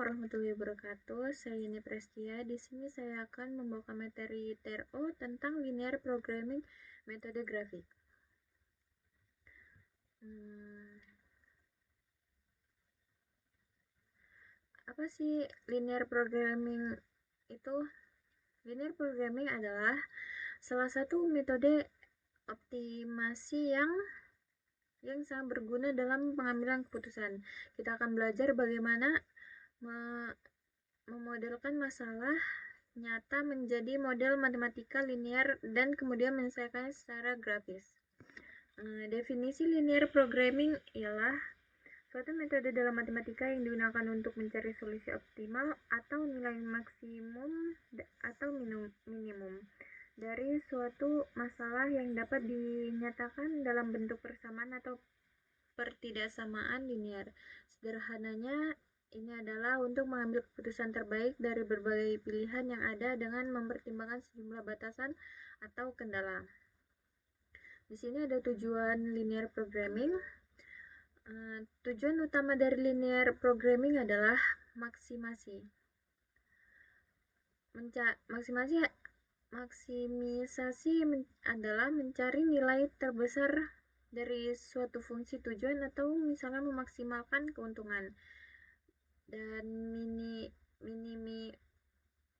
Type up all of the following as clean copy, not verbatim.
warahmatullahi wabarakatuh. Saya Yeni Prestia. Di sini saya akan membawakan materi TRO tentang linear programming metode grafik. Apa sih linear programming itu? Linear programming adalah salah satu metode optimasi yang sangat berguna dalam pengambilan keputusan. Kita akan belajar bagaimana memodelkan masalah nyata menjadi model matematika linear dan kemudian menyelesaikannya secara grafis. Definisi linear programming ialah suatu metode dalam matematika yang digunakan untuk mencari solusi optimal atau nilai maksimum atau minimum dari suatu masalah yang dapat dinyatakan dalam bentuk persamaan atau pertidaksamaan linear. Sederhananya, ini adalah untuk mengambil keputusan terbaik dari berbagai pilihan yang ada dengan mempertimbangkan sejumlah batasan atau kendala. Di sini ada tujuan linear programming. Tujuan utama dari linear programming adalah maksimisasi adalah mencari nilai terbesar dari suatu fungsi tujuan atau misalnya memaksimalkan keuntungan. Dan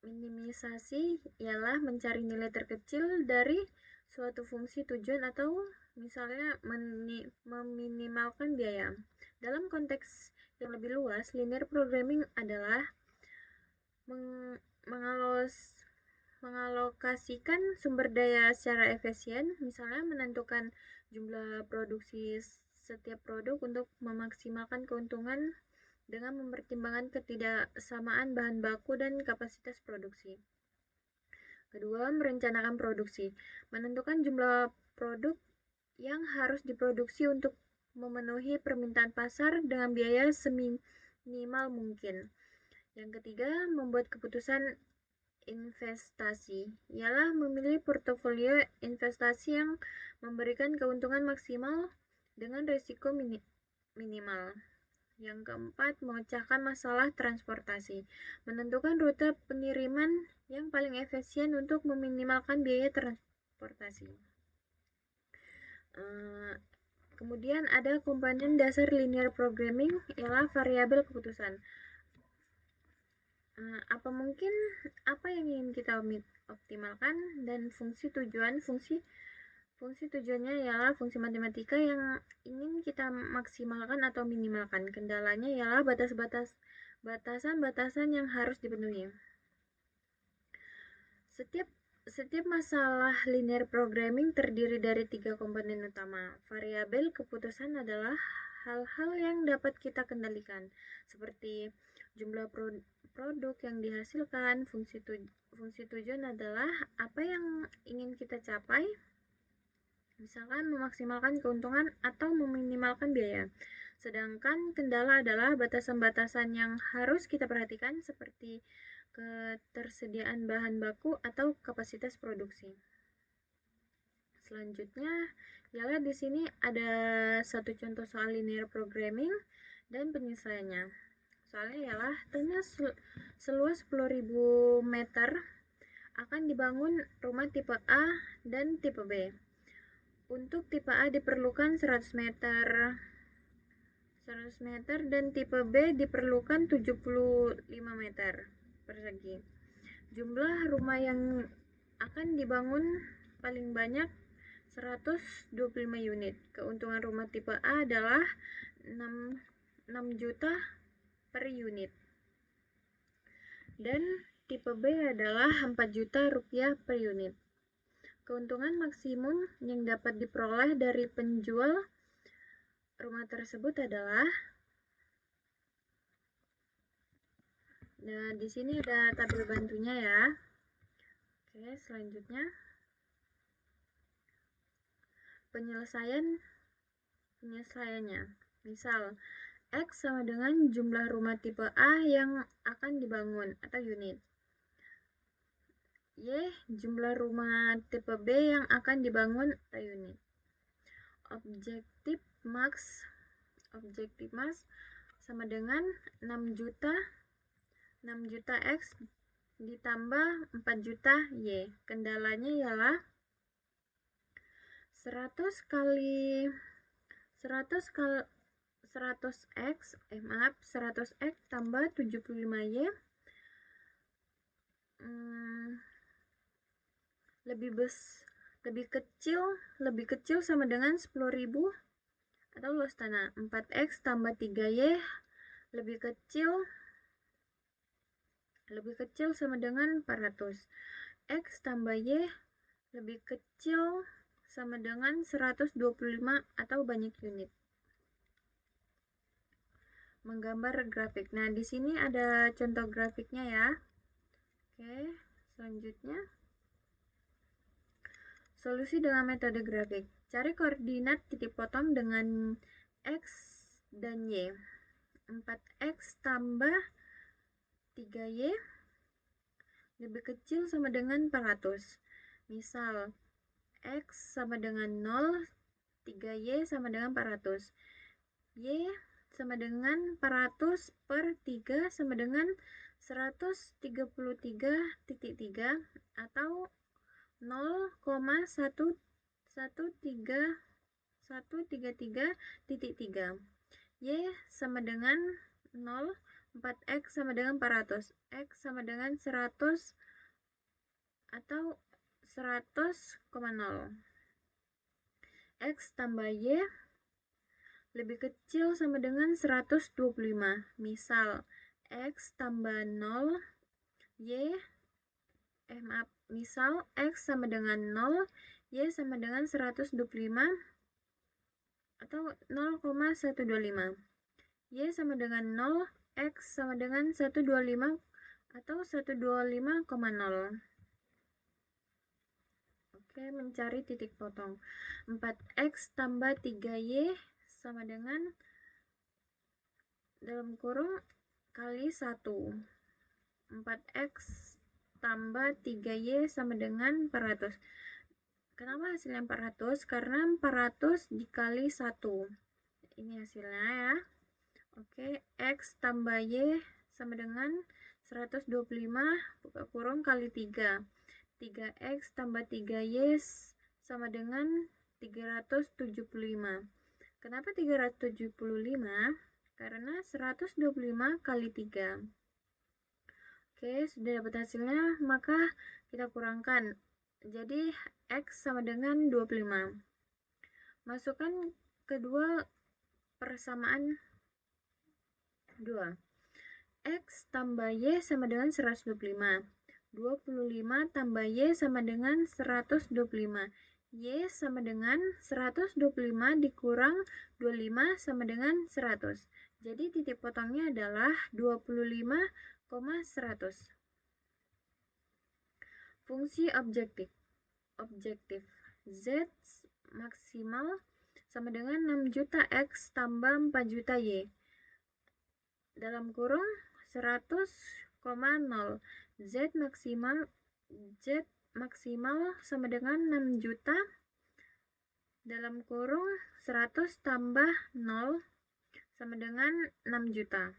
minimisasi ialah mencari nilai terkecil dari suatu fungsi tujuan atau misalnya meminimalkan biaya. Dalam konteks yang lebih luas, linear programming adalah mengalokasikan sumber daya secara efisien, misalnya menentukan jumlah produksi setiap produk untuk memaksimalkan keuntungan dengan mempertimbangkan ketidaksamaan bahan baku dan kapasitas produksi. Kedua, merencanakan produksi, menentukan jumlah produk yang harus diproduksi untuk memenuhi permintaan pasar dengan biaya seminimal mungkin. Yang ketiga, membuat keputusan investasi, ialah memilih portofolio investasi yang memberikan keuntungan maksimal dengan risiko minimal. Yang keempat, memecahkan masalah transportasi, menentukan rute pengiriman yang paling efisien untuk meminimalkan biaya transportasi. Kemudian ada komponen dasar linear programming, ialah variabel keputusan. Apa yang ingin kita optimalkan dan fungsi tujuannya ialah fungsi matematika yang ingin kita maksimalkan atau minimalkan. Kendalanya ialah batasan-batasan yang harus dipenuhi. Setiap masalah linear programming terdiri dari 3 komponen utama. Variabel keputusan adalah hal-hal yang dapat kita kendalikan, seperti jumlah produk yang dihasilkan. Fungsi tujuan adalah apa yang ingin kita capai, misalkan memaksimalkan keuntungan atau meminimalkan biaya. Sedangkan kendala adalah batasan-batasan yang harus kita perhatikan, seperti ketersediaan bahan baku atau kapasitas produksi. Selanjutnya, ialah di sini ada satu contoh soal linear programming dan penyelesaiannya. Soalnya ialah tanah seluas 10.000 meter akan dibangun rumah tipe A dan tipe B. Untuk tipe A diperlukan 100 meter dan tipe B diperlukan 75 meter persegi. Jumlah rumah yang akan dibangun paling banyak 125 unit. Keuntungan rumah tipe A adalah 6 juta per unit. Dan tipe B adalah 4 juta rupiah per unit. Keuntungan maksimum yang dapat diperoleh dari penjual rumah tersebut adalah, nah di sini ada tabel bantunya ya. Oke, selanjutnya penyelesaiannya. Misal, X sama dengan jumlah rumah tipe A yang akan dibangun atau unit. Y, jumlah rumah tipe B yang akan dibangun atau unit. Objektif max sama dengan 6 juta 6 juta X ditambah 4 juta Y. Kendalanya ialah 100 kali 100X tambah 75Y lebih kecil sama dengan 10.000 atau luas tanah. 4X tambah 3Y lebih kecil sama dengan 400. X tambah Y lebih kecil sama dengan 125 atau banyak unit. Menggambar grafik. Nah, di sini ada contoh grafiknya ya. Oke, selanjutnya. Solusi dengan metode grafik. Cari koordinat titik potong dengan X dan Y. 4X tambah 3Y lebih kecil sama dengan 400. Misal, X sama dengan 0, 3Y sama dengan 400. Y sama dengan 400 per 3 sama dengan 133.3 atau 0,133.3. Y sama dengan 0, 4X sama dengan 400. X sama dengan 100 atau 100,0. X tambah Y lebih kecil sama dengan 125. Misal, X tambah 0, misal X sama dengan 0, Y sama dengan 125 atau 0,125. Y sama dengan 0, X sama dengan 125 atau 125,0. Oke, mencari titik potong. 4X tambah 3Y sama dengan dalam kurung kali 1. 4X tambah 3Y sama dengan 400. Kenapa hasilnya 400? Karena 400 dikali 1. Ini hasilnya ya. Oke, X tambah Y sama dengan 125 buka kurung kali 3. 3X tambah 3Y sama dengan 375. Kenapa 375? Karena 125 kali 3. Oke, sudah dapat hasilnya, maka kita kurangkan. Jadi, X sama dengan 25. Masukkan kedua persamaan 2. X tambah Y sama dengan 125. 25 tambah Y sama dengan 125. Y sama dengan 125 dikurang 25 sama dengan 100. Jadi titik potongnya adalah 25,100. Fungsi objektif. Z maksimal sama dengan 6 juta X tambah 4 juta Y. Dalam kurung 100,0. Z maksimal sama dengan 6 juta dalam kurung 100 tambah 0 sama dengan 6 juta.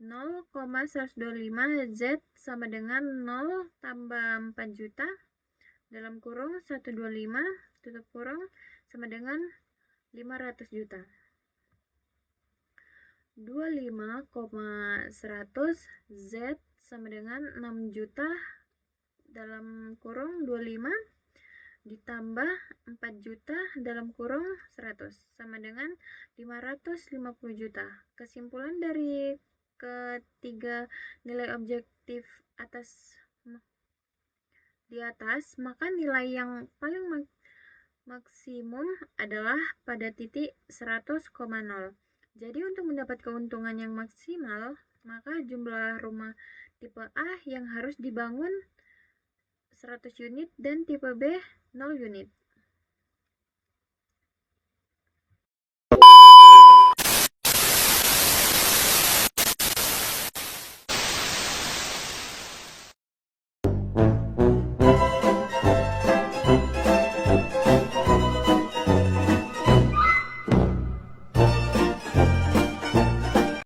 0,125 Z sama dengan 0 tambah 4 juta dalam kurung 125 tutup kurung sama dengan 500 juta. 25,100 Z sama dengan 6 juta dalam kurung 25 ditambah 4 juta dalam kurung 100 sama dengan 550 juta. Kesimpulan dari ketiga nilai objektif di atas, maka nilai yang paling maksimum adalah pada titik 100,0. Jadi untuk mendapat keuntungan yang maksimal, maka jumlah rumah tipe A yang harus dibangun 100 unit dan tipe B 0 unit.